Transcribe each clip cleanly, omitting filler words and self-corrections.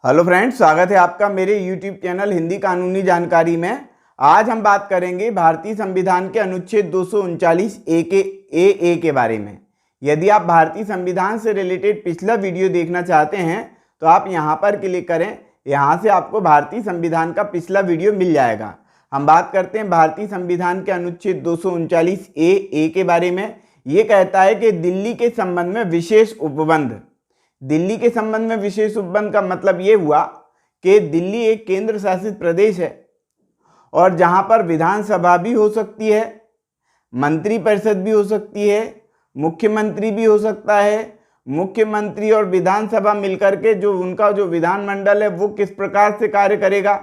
Hello friends, स्वागत है आपका मेरे यूट्यूब चैनल हिंदी कानूनी जानकारी में। आज हम बात करेंगे भारतीय संविधान के अनुच्छेद 239 ए के बारे में। यदि आप भारतीय संविधान से रिलेटेड पिछला वीडियो देखना चाहते हैं तो आप यहां पर क्लिक करें। यहां से आपको भारतीय संविधान का पिछला वीडियो मिल जाएगा। हम बात करते हैं भारतीय संविधान के अनुच्छेद 239 ए के बारे में। ये कहता है कि दिल्ली के संबंध में विशेष उपबंध। दिल्ली के संबंध में विशेष उपबंध का मतलब ये हुआ कि दिल्ली एक केंद्र शासित प्रदेश है और जहां पर विधानसभा भी हो सकती है, मंत्रिपरिषद भी हो सकती है, मुख्यमंत्री भी हो सकता है। मुख्यमंत्री और विधानसभा मिलकर के जो उनका जो विधानमंडल है वो किस प्रकार से कार्य करेगा।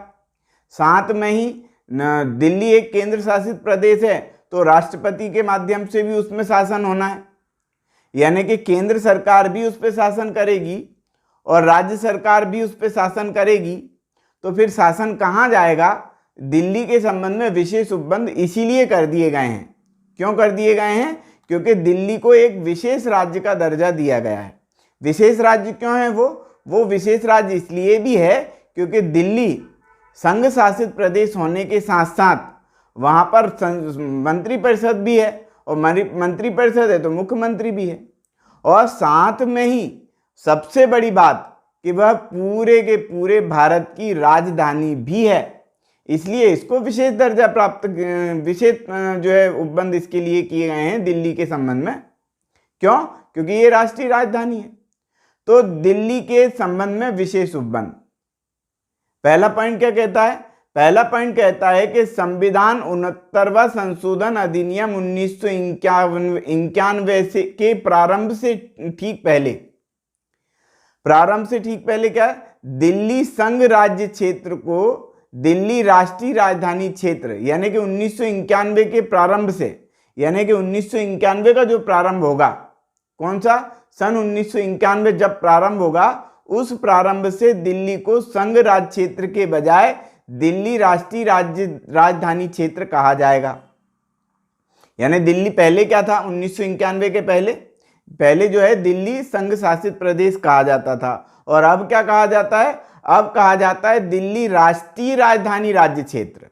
साथ में ही दिल्ली एक केंद्र शासित प्रदेश है तो राष्ट्रपति के माध्यम से भी उसमें शासन होना है, यानी कि केंद्र सरकार भी उस पर शासन करेगी और राज्य सरकार भी उस पर शासन करेगी। तो फिर शासन कहाँ जाएगा? दिल्ली के संबंध में विशेष उपबंध इसीलिए कर दिए गए हैं। क्यों कर दिए गए हैं? क्योंकि दिल्ली को एक विशेष राज्य का दर्जा दिया गया है। विशेष राज्य क्यों है वो विशेष राज्य इसलिए भी है क्योंकि दिल्ली संघ शासित प्रदेश होने के साथ साथ वहाँ पर मंत्रिपरिषद भी है और मंत्रिपरिषद है तो मुख्यमंत्री भी है, और साथ में ही सबसे बड़ी बात कि वह पूरे के पूरे भारत की राजधानी भी है। इसलिए इसको विशेष दर्जा प्राप्त, विशेष जो है उपबंध इसके लिए किए गए हैं दिल्ली के संबंध में। क्यों? क्योंकि ये राष्ट्रीय राजधानी है। तो दिल्ली के संबंध में विशेष उपबंध। पहला पॉइंट क्या कहता है? पहला पॉइंट कहता है कि संविधान 69वां संशोधन अधिनियम 1991 से के प्रारंभ से ठीक पहले क्या है? दिल्ली संघ राज्य क्षेत्र को दिल्ली राष्ट्रीय राजधानी क्षेत्र यानी कि 1991 के प्रारंभ से, यानी कि 1991 का जो प्रारंभ होगा, कौन सा? सन 1991 जब प्रारंभ होगा, उस प्रारंभ से दिल्ली को संघ राज्य क्षेत्र के बजाय दिल्ली राष्ट्रीय राजधानी क्षेत्र कहा जाएगा। यानी दिल्ली पहले क्या था? 1991 के पहले जो है दिल्ली संघ शासित प्रदेश कहा जाता था, और अब क्या कहा जाता है? अब कहा जाता है दिल्ली राष्ट्रीय राजधानी राज्य क्षेत्र,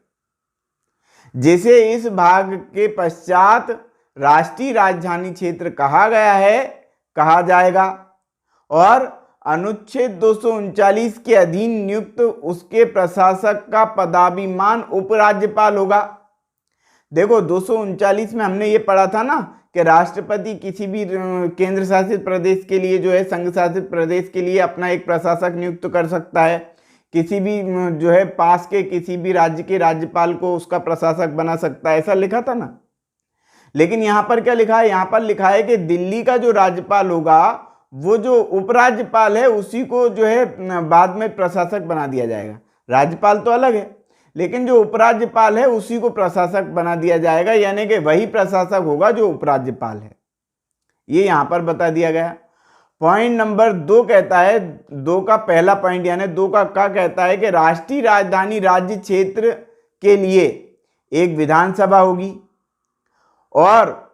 जिसे इस भाग के पश्चात राष्ट्रीय राजधानी क्षेत्र कहा जाएगा। और अनुच्छेद 239 के अधीन नियुक्त उसके प्रशासक का पदाभिमान उपराज्यपाल होगा। देखो 239 में हमने ये पढ़ा था ना कि राष्ट्रपति किसी भी केंद्र शासित प्रदेश के लिए जो है संघ शासित प्रदेश के लिए अपना एक प्रशासक नियुक्त कर सकता है। किसी भी जो है पास के किसी भी राज्य के राज्यपाल को उसका प्रशासक बना सकता है, ऐसा लिखा था ना। लेकिन यहाँ पर क्या लिखा है? यहाँ पर लिखा है कि दिल्ली का जो राज्यपाल होगा वो जो उपराज्यपाल है उसी को जो है बाद में प्रशासक बना दिया जाएगा। राज्यपाल तो अलग है, लेकिन जो उपराज्यपाल है उसी को प्रशासक बना दिया जाएगा, यानी कि वही प्रशासक होगा जो उपराज्यपाल है। ये यहाँ पर बता दिया गया। पॉइंट नंबर 2 कहता है, 2 का पहला पॉइंट यानी 2 का कहता है कि राष्ट्रीय राजधानी राज्य क्षेत्र के लिए एक विधानसभा होगी, और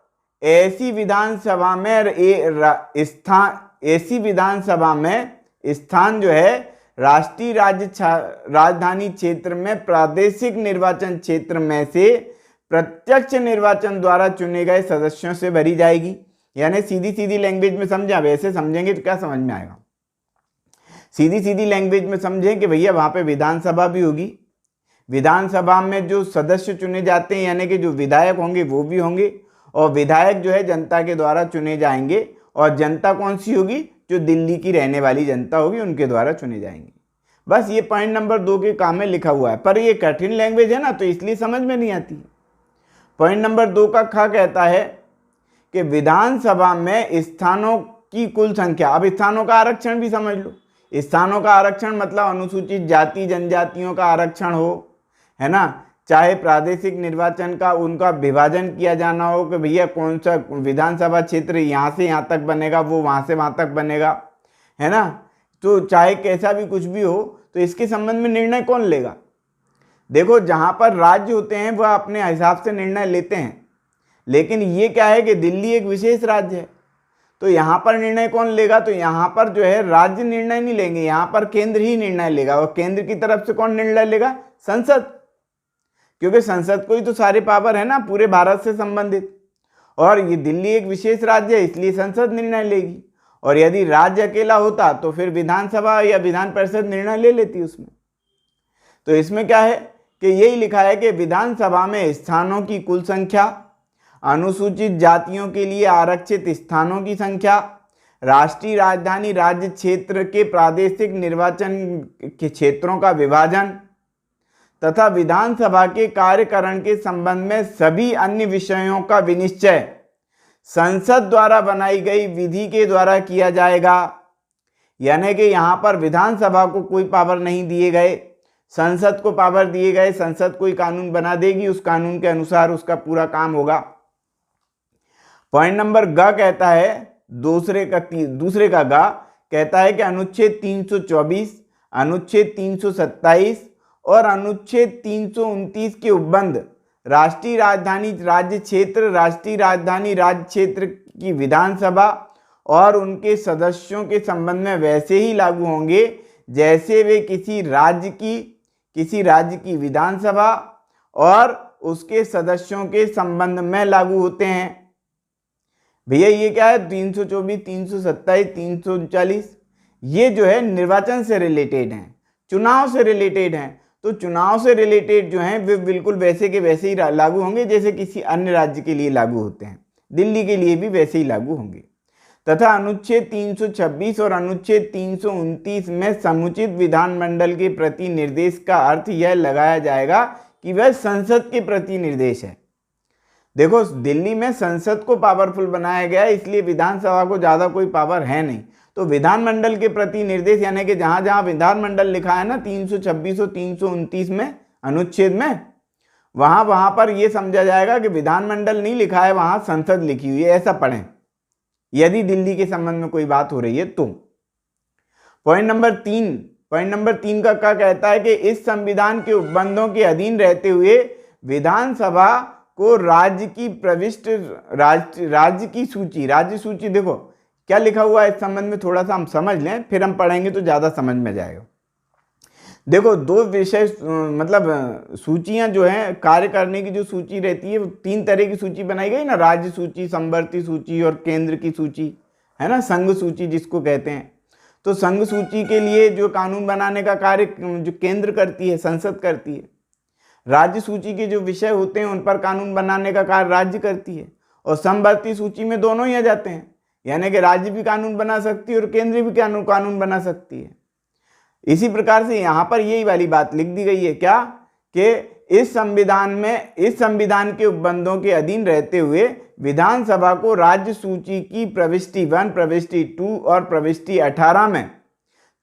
ऐसी विधानसभा में स्थान जो है राष्ट्रीय राजधानी क्षेत्र में प्रादेशिक निर्वाचन क्षेत्र में से प्रत्यक्ष निर्वाचन द्वारा चुने गए सदस्यों से भरी जाएगी। यानी सीधी लैंग्वेज में समझें, अब ऐसे समझेंगे तो क्या समझ में आएगा। सीधी लैंग्वेज में समझें कि भैया वहां पे विधानसभा भी होगी। विधानसभा में जो सदस्य चुने जाते हैं यानी कि जो विधायक होंगे वो भी होंगे, और विधायक जो है जनता के द्वारा चुने जाएंगे, और जनता कौन सी होगी? जो दिल्ली की रहने वाली जनता होगी उनके द्वारा चुने जाएंगे। बस ये पॉइंट नंबर 2 के काम में लिखा हुआ है, पर ये कठिन लैंग्वेज है ना तो इसलिए समझ में नहीं आती है। पॉइंट नंबर 2 का ख कहता है कि विधानसभा में स्थानों की कुल संख्या। अब स्थानों का आरक्षण भी समझ लो। स्थानों का आरक्षण मतलब अनुसूचित जाति जनजातियों का आरक्षण हो, है ना, चाहे प्रादेशिक निर्वाचन का उनका विभाजन किया जाना हो कि भैया कौन सा विधानसभा क्षेत्र यहाँ से यहाँ तक बनेगा, वो वहाँ से वहाँ तक बनेगा, है ना। तो चाहे कैसा भी कुछ भी हो, तो इसके संबंध में निर्णय कौन लेगा? देखो जहाँ पर राज्य होते हैं वह अपने हिसाब से निर्णय लेते हैं, लेकिन ये क्या है कि दिल्ली एक विशेष राज्य है, तो यहाँ पर निर्णय कौन लेगा? तो यहाँ पर जो है राज्य निर्णय नहीं लेंगे, यहाँ पर केंद्र ही निर्णय लेगा। और केंद्र की तरफ से कौन निर्णय लेगा? संसद, क्योंकि संसद को ही तो सारे पावर है ना पूरे भारत से संबंधित। और ये दिल्ली एक विशेष राज्य है, इसलिए संसद निर्णय लेगी। और यदि राज्य अकेला होता तो फिर विधानसभा या विधान परिषद निर्णय ले लेती उसमें। तो इसमें क्या है कि यही लिखा है कि विधानसभा में स्थानों की कुल संख्या, अनुसूचित जातियों के लिए आरक्षित स्थानों की संख्या, राष्ट्रीय राजधानी राज्य क्षेत्र के प्रादेशिक निर्वाचन के क्षेत्रों का विभाजन तथा विधानसभा के कार्यकरण के संबंध में सभी अन्य विषयों का विनिश्चय संसद द्वारा बनाई गई विधि के द्वारा किया जाएगा। यानी कि यहाँ पर विधानसभा को कोई पावर नहीं दिए गए, संसद को पावर दिए गए। संसद कोई कानून बना देगी, उस कानून के अनुसार उसका पूरा काम होगा। पॉइंट नंबर ग कहता है, दूसरे का ग कहता है कि अनुच्छेद 324, अनुच्छेद 327 और अनुच्छेद 329 के उपबंध राष्ट्रीय राजधानी राज्य क्षेत्र, राष्ट्रीय राजधानी राज्य क्षेत्र की विधानसभा और उनके सदस्यों के संबंध में वैसे ही लागू होंगे जैसे वे किसी राज्य की विधानसभा और उसके सदस्यों के संबंध में लागू होते हैं। भैया ये क्या है? 324, 327, 339 ये जो है निर्वाचन से रिलेटेड हैं, चुनाव से रिलेटेड हैं। तो चुनाव से रिलेटेड जो हैं वे बिल्कुल वैसे के वैसे ही लागू होंगे जैसे किसी अन्य राज्य के लिए लागू होते हैं, दिल्ली के लिए भी वैसे ही लागू होंगे। तथा अनुच्छेद 326 और अनुच्छेद 329 में समुचित विधानमंडल के प्रति निर्देश का अर्थ यह लगाया जाएगा कि वह संसद के प्रति निर्देश है। देखो, दिल्ली में संसद को पावरफुल बनाया गया है, इसलिए विधानसभा को ज़्यादा कोई पावर है नहीं। तो विधानमंडल के प्रति निर्देश यानी कि जहाँ जहाँ विधानमंडल लिखा है ना 326 और 329 में अनुच्छेद में, वहाँ पर ये समझा जाएगा कि विधानमंडल नहीं लिखा है, वहाँ संसद लिखी हुई है, ऐसा पढ़ें यदि दिल्ली के संबंध में कोई बात हो रही है तो। पॉइंट नंबर 3 का क्या कहता है कि इस संविधान के उपबंधों के अधीन रहते हुए विधानसभा को राज्य की सूची, देखो क्या लिखा हुआ है इस संबंध में थोड़ा सा हम समझ लें, फिर हम पढ़ेंगे तो ज़्यादा समझ में जाएगा। देखो, दो विषय मतलब सूचियां जो हैं, कार्य करने की जो सूची रहती है वो 3 तरह की सूची बनाई गई ना, राज्य सूची, संवर्ती सूची और केंद्र की सूची, है ना, संघ सूची जिसको कहते हैं। तो संघ सूची के लिए जो कानून बनाने का कार्य जो केंद्र करती है, संसद करती है। राज्य सूची के जो विषय होते हैं उन पर कानून बनाने का कार्य राज्य करती है। और समवर्ती सूची में दोनों ही आ जाते हैं, यानी कि राज्य भी कानून बना सकती है और केंद्र भी कानून बना सकती है। इसी प्रकार से यहाँ पर यही वाली बात लिख दी गई है क्या कि इस संविधान के उपबंधों के अधीन रहते हुए विधानसभा को राज्य सूची की प्रविष्टि 1, प्रविष्टि 2 और प्रविष्टि 18 में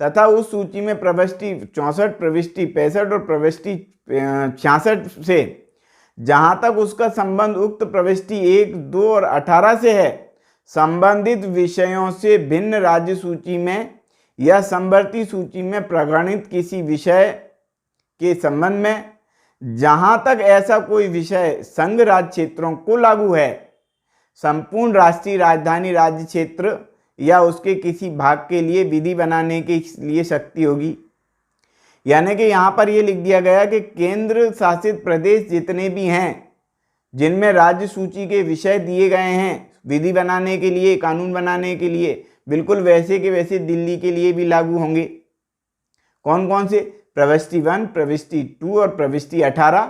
तथा उस सूची में प्रविष्टि 64, प्रविष्टि 65 और प्रविष्टि 66 से जहां तक उसका संबंध उक्त प्रविष्टि 1, 2 और 18 से है, संबंधित विषयों से भिन्न राज्य सूची में या समवर्ती सूची में प्रगणित किसी विषय के संबंध में जहां तक ऐसा कोई विषय संघ राज्य क्षेत्रों को लागू है, संपूर्ण राष्ट्रीय राजधानी राज्य क्षेत्र या उसके किसी भाग के लिए विधि बनाने के लिए शक्ति होगी। यानी कि यहाँ पर ये लिख दिया गया कि केंद्र शासित प्रदेश जितने भी हैं जिनमें राज्य सूची के विषय दिए गए हैं विधि बनाने के लिए, कानून बनाने के लिए, बिल्कुल वैसे के वैसे दिल्ली के लिए भी लागू होंगे। कौन कौन से? प्रविष्टि 1, प्रविष्टि 2 और प्रविष्टि 18,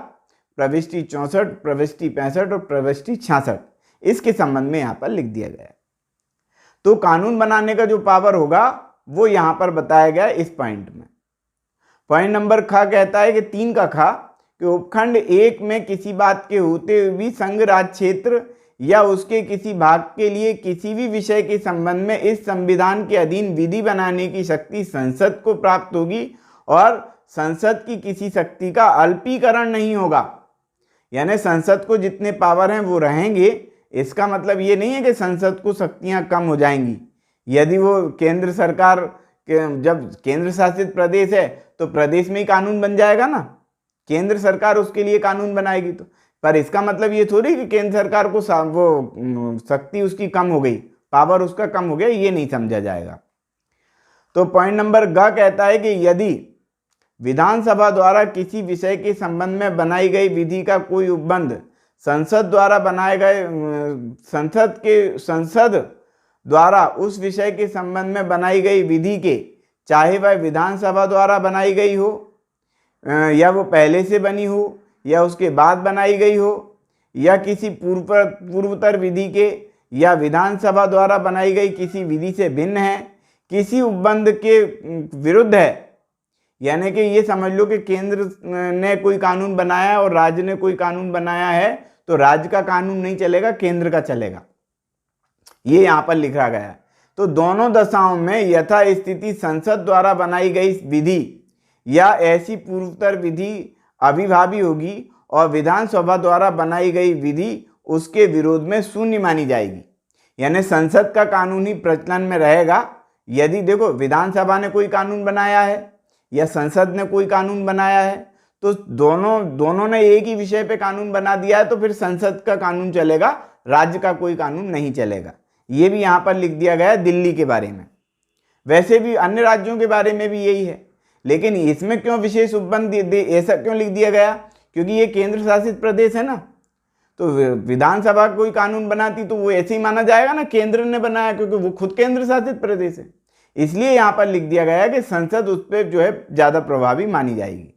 प्रविष्टि 64, प्रविष्टि 65 और प्रविष्टि 66, इसके संबंध में यहाँ पर लिख दिया गया है। तो कानून बनाने का जो पावर होगा वो यहाँ पर बताया गया इस पॉइंट में। पॉइंट नंबर ख कहता है कि 3 का ख कि उपखंड 1 में किसी बात के होते हुए भी संघ राज्य क्षेत्र या उसके किसी भाग के लिए किसी भी विषय के संबंध में इस संविधान के अधीन विधि बनाने की शक्ति संसद को प्राप्त होगी और संसद की किसी शक्ति का अल्पीकरण नहीं होगा। यानी संसद को जितने पावर हैं वो रहेंगे। इसका मतलब ये नहीं है कि संसद को शक्तियां कम हो जाएंगी। यदि वो केंद्र सरकार जब केंद्र शासित प्रदेश है तो प्रदेश में ही कानून बन जाएगा ना, केंद्र सरकार उसके लिए कानून बनाएगी तो। पर इसका मतलब ये थोड़ी कि केंद्र सरकार को वो शक्ति उसकी कम हो गई, पावर उसका कम हो गया, ये नहीं समझा जाएगा। तो पॉइंट नंबर ग कहता है कि यदि विधानसभा द्वारा किसी विषय के संबंध में बनाई गई विधि का कोई उपबंध संसद द्वारा बनाए गए संसद द्वारा उस विषय के संबंध में बनाई गई विधि के, चाहे वह विधानसभा द्वारा बनाई गई हो या वो पहले से बनी हो या उसके बाद बनाई गई हो, या किसी पूर्वोत्तर विधि के या विधानसभा द्वारा बनाई गई किसी विधि से भिन्न है, किसी उपबंध के विरुद्ध है, यानी कि ये समझ लो कि केंद्र ने कोई कानून बनाया है और राज्य ने कोई कानून बनाया है, तो राज्य का कानून नहीं चलेगा, केंद्र का चलेगा, ये यहाँ पर लिखा गया है। तो दोनों दशाओं में यथा स्थिति संसद द्वारा बनाई गई विधि या ऐसी पूर्वोत्तर विधि अभिभावी होगी और विधानसभा द्वारा बनाई गई विधि उसके विरोध में शून्य मानी जाएगी। यानी संसद का कानून ही प्रचलन में रहेगा। यदि देखो विधानसभा ने कोई कानून बनाया है या संसद ने कोई कानून बनाया है, तो दोनों ने एक ही विषय पे कानून बना दिया है, तो फिर संसद का कानून चलेगा, राज्य का कोई कानून नहीं चलेगा। ये भी यहाँ पर लिख दिया गया है दिल्ली के बारे में। वैसे भी अन्य राज्यों के बारे में भी यही है, लेकिन इसमें क्यों विशेष उपबंध ऐसा क्यों लिख दिया गया? क्योंकि ये केंद्र शासित प्रदेश है ना, तो विधानसभा कोई कानून बनाती तो वो ऐसे ही माना जाएगा ना, केंद्र ने बनाया, क्योंकि वो खुद केंद्र शासित प्रदेश है। इसलिए यहाँ पर लिख दिया गया है कि संसद उस पर जो है ज़्यादा प्रभावी मानी जाएगी।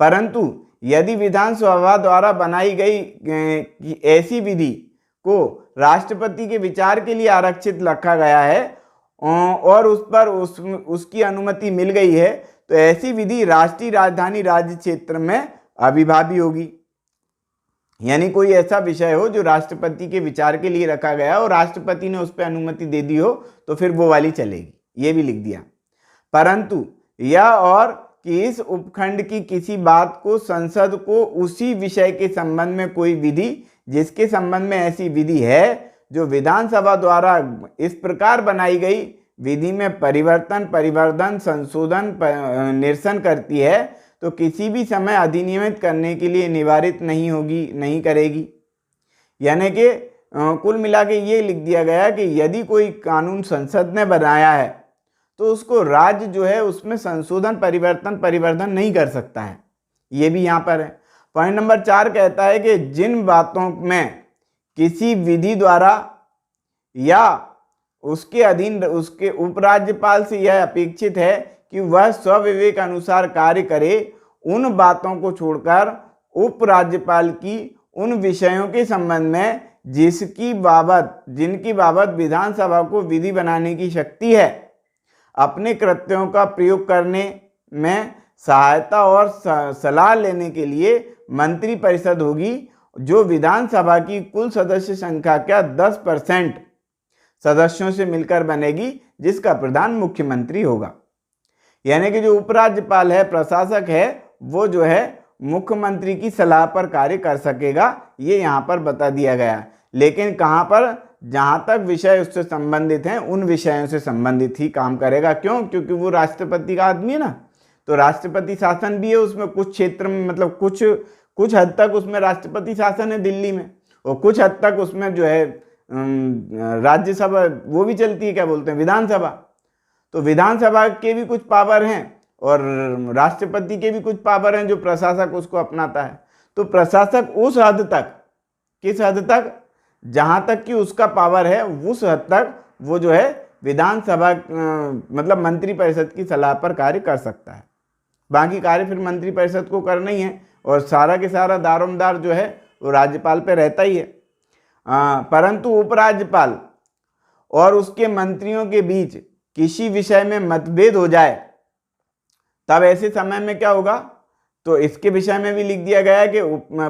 परंतु यदि विधानसभा द्वारा बनाई गई ऐसी विधि को राष्ट्रपति के विचार के लिए आरक्षित रखा गया है और उस पर उसकी अनुमति मिल गई है, तो ऐसी विधि राष्ट्रीय राजधानी राज्य क्षेत्र में अभिभावी होगी। यानी कोई ऐसा विषय हो जो राष्ट्रपति के विचार के लिए रखा गया और राष्ट्रपति ने उस पर अनुमति दे दी हो, तो फिर वो वाली चलेगी, ये भी लिख दिया। परंतु यह और कि इस उपखंड की किसी बात को संसद को उसी विषय के संबंध में कोई विधि जिसके संबंध में ऐसी विधि है जो विधानसभा द्वारा इस प्रकार बनाई गई विधि में परिवर्तन संशोधन निरसन करती है, तो किसी भी समय अधिनियमित करने के लिए निवारित नहीं करेगी। यानी कि कुल मिला के ये लिख दिया गया कि यदि कोई कानून संसद ने बनाया है तो उसको राज्य जो है उसमें संशोधन परिवर्तन नहीं कर सकता है। ये भी यहाँ पर है। पॉइंट नंबर 4 कहता है कि जिन बातों में किसी विधि द्वारा या उसके अधीन उसके उपराज्यपाल से यह अपेक्षित है कि वह स्वविवेक अनुसार कार्य करे, उन बातों को छोड़कर उपराज्यपाल की उन विषयों के संबंध में जिनकी बाबत विधानसभा को विधि बनाने की शक्ति है, अपने कृत्यों का प्रयोग करने में सहायता और सलाह लेने के लिए मंत्रिपरिषद होगी, जो विधानसभा की कुल सदस्य संख्या का 10% सदस्यों से मिलकर बनेगी, जिसका प्रधान मुख्यमंत्री होगा। यानी कि जो उपराज्यपाल है, प्रशासक है, वो जो है मुख्यमंत्री की सलाह पर कार्य कर सकेगा, ये यहाँ पर बता दिया गया। लेकिन कहाँ पर? जहाँ तक विषय उससे संबंधित हैं उन विषयों से संबंधित ही काम करेगा। क्यों? क्योंकि वो राष्ट्रपति का आदमी है ना, तो राष्ट्रपति शासन भी है उसमें, कुछ क्षेत्र में मतलब कुछ हद तक उसमें राष्ट्रपति शासन है दिल्ली में, और कुछ हद तक उसमें जो है राज्यसभा वो भी चलती है, क्या बोलते हैं, विधानसभा। तो विधानसभा के भी कुछ पावर हैं और राष्ट्रपति के भी कुछ पावर हैं जो प्रशासक उसको अपनाता है। तो प्रशासक उस हद तक, किस हद तक? जहाँ तक कि उसका पावर है उस हद तक वो जो है विधानसभा मतलब मंत्रिपरिषद की सलाह पर कार्य कर सकता है। बाकी कार्य फिर मंत्रिपरिषद को करना ही है और सारा के सारा दारोमदार जो है वो राज्यपाल पे रहता ही है। परंतु उपराज्यपाल और उसके मंत्रियों के बीच किसी विषय में मतभेद हो जाए, तब ऐसे समय में क्या होगा? तो इसके विषय में भी लिख दिया गया है कि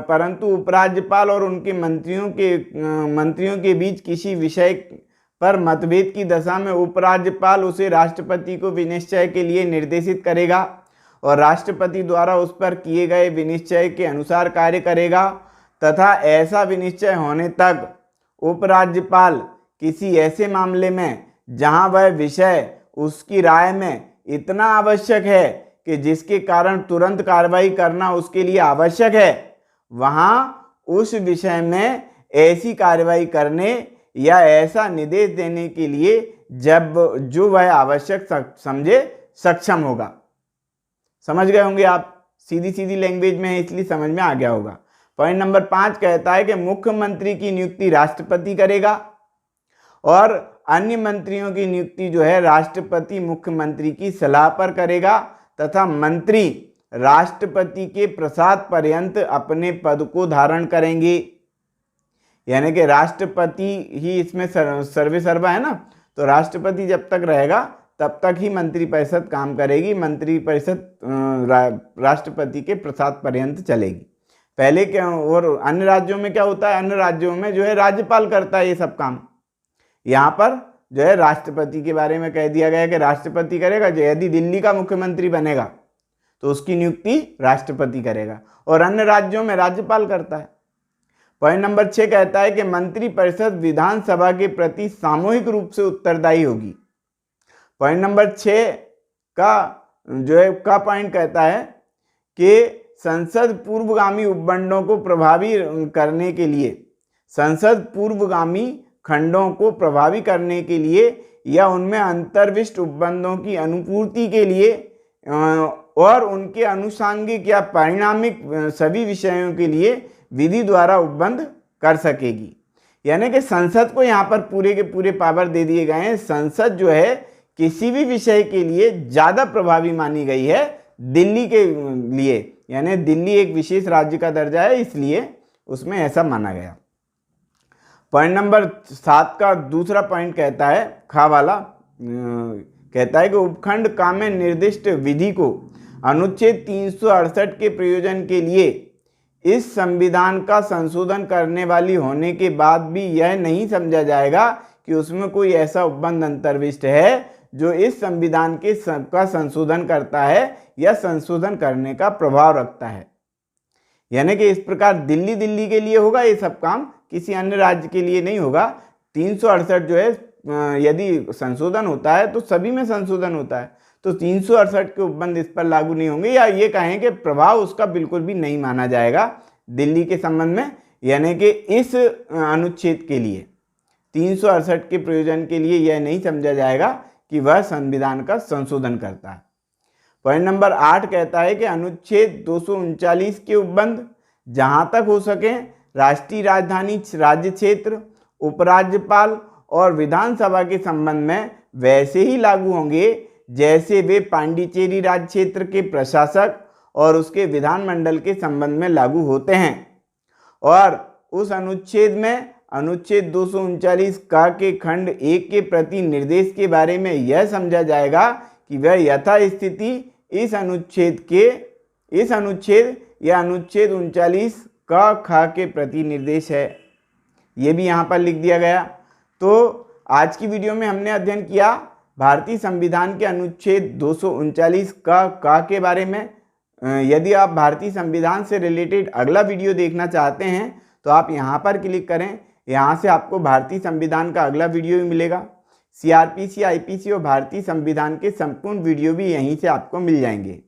परंतु उपराज्यपाल और उनके मंत्रियों के बीच किसी विषय पर मतभेद की दशा में उपराज्यपाल उसे राष्ट्रपति को विनिश्चय के लिए निर्देशित करेगा और राष्ट्रपति द्वारा उस पर किए गए विनिश्चय के अनुसार कार्य करेगा, तथा ऐसा विनिश्चय होने तक उपराज्यपाल किसी ऐसे मामले में जहां वह विषय उसकी राय में इतना आवश्यक है कि जिसके कारण तुरंत कार्रवाई करना उसके लिए आवश्यक है, वहां उस विषय में ऐसी कार्रवाई करने या ऐसा निर्देश देने के लिए जब जो वह आवश्यक समझे सक्षम होगा। समझ गए होंगे आप, सीधी सीधी लैंग्वेज में है इसलिए समझ में आ गया होगा। पॉइंट नंबर 5 कहता है कि मुख्यमंत्री की नियुक्ति राष्ट्रपति करेगा और अन्य मंत्रियों की नियुक्ति जो है राष्ट्रपति मुख्यमंत्री की सलाह पर करेगा तथा मंत्री राष्ट्रपति के प्रसाद पर्यंत अपने पद को धारण करेंगे। यानी कि राष्ट्रपति ही इसमें सर्वे सर्वा है ना, तो राष्ट्रपति जब तक रहेगा तब तक ही मंत्रिपरिषद काम करेगी। मंत्रिपरिषद राष्ट्रपति के प्रसाद पर्यंत चलेगी। पहले क्या, और अन्य राज्यों में क्या होता है, अन्य राज्यों में जो है राज्यपाल करता है ये सब काम। यहाँ पर जो है राष्ट्रपति के बारे में कह दिया गया है कि राष्ट्रपति करेगा। जो यदि दिल्ली का मुख्यमंत्री बनेगा तो उसकी नियुक्ति राष्ट्रपति करेगा और अन्य राज्यों में राज्यपाल करता है। पॉइंट नंबर 6 कहता है कि मंत्रिपरिषद विधानसभा के प्रति सामूहिक रूप से उत्तरदायी होगी। पॉइंट नंबर 6 का जो है का पॉइंट कहता है कि संसद पूर्वगामी उपखंडों को प्रभावी करने के लिए, संसद पूर्वगामी खंडों को प्रभावी करने के लिए या उनमें अंतर्विष्ट उपबंधों की अनुपूर्ति के लिए और उनके अनुषांगिक या परिणामिक सभी विषयों के लिए विधि द्वारा उपबंध कर सकेगी। यानी कि संसद को यहाँ पर पूरे के पूरे पावर दे दिए गए हैं। संसद जो है किसी भी विषय के लिए ज़्यादा प्रभावी मानी गई है दिल्ली के लिए। यानी दिल्ली एक विशेष राज्य का दर्जा है इसलिए उसमें ऐसा माना गया। पॉइंट नंबर 7 का दूसरा पॉइंट कहता है, खा वाला कहता है कि उपखंड का में निर्दिष्ट विधि को अनुच्छेद 368 के प्रयोजन के लिए इस संविधान का संशोधन करने वाली होने के बाद भी यह नहीं समझा जाएगा कि उसमें कोई ऐसा उपबंध अंतर्विष्ट है जो इस संविधान के का संशोधन करता है या संशोधन करने का प्रभाव रखता है। यानी कि इस प्रकार दिल्ली के लिए होगा ये सब काम, किसी अन्य राज्य के लिए नहीं होगा। 368 जो है यदि संशोधन होता है तो सभी में संशोधन होता है, तो 368 के उपबंध इस पर लागू नहीं होंगे, या ये कहें कि प्रभाव उसका बिल्कुल भी नहीं माना जाएगा दिल्ली के संबंध में। यानी कि इस अनुच्छेद के लिए 368 के प्रयोजन के लिए यह नहीं समझा जाएगा कि वह संविधान का संशोधन करता है। पॉइंट नंबर 8 कहता है कि अनुच्छेद 239 के उपबंध जहां तक हो सके राष्ट्रीय राजधानी राज्य क्षेत्र, उपराज्यपाल और विधानसभा के संबंध में वैसे ही लागू होंगे जैसे वे पांडिचेरी राज्य क्षेत्र के प्रशासक और उसके विधानमंडल के संबंध में लागू होते हैं। और उस अनुच्छेद में अनुच्छेद 239 का के खंड 1 के प्रति निर्देश के बारे में यह समझा जाएगा कि वह यथास्थिति इस अनुच्छेद या अनुच्छेद 39 का खा के प्रति निर्देश है। ये भी यहाँ पर लिख दिया गया। तो आज की वीडियो में हमने अध्ययन किया भारतीय संविधान के अनुच्छेद 239 का के बारे में। यदि आप भारतीय संविधान से रिलेटेड अगला वीडियो देखना चाहते हैं तो आप यहाँ पर क्लिक करें। यहाँ से आपको भारतीय संविधान का अगला वीडियो भी मिलेगा। सीआरपीसी, आईपीसी और भारतीय संविधान के संपूर्ण वीडियो भी यहीं से आपको मिल जाएंगे।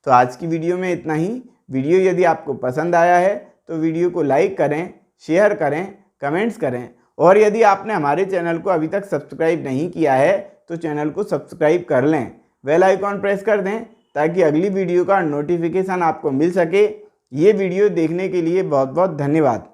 तो आज की वीडियो में इतना ही। वीडियो यदि आपको पसंद आया है तो वीडियो को लाइक करें, शेयर करें, कमेंट्स करें, और यदि आपने हमारे चैनल को अभी तक सब्सक्राइब नहीं किया है तो चैनल को सब्सक्राइब कर लें, बेल आइकॉन प्रेस कर दें ताकि अगली वीडियो का नोटिफिकेशन आपको मिल सके। ये वीडियो देखने के लिए बहुत बहुत धन्यवाद।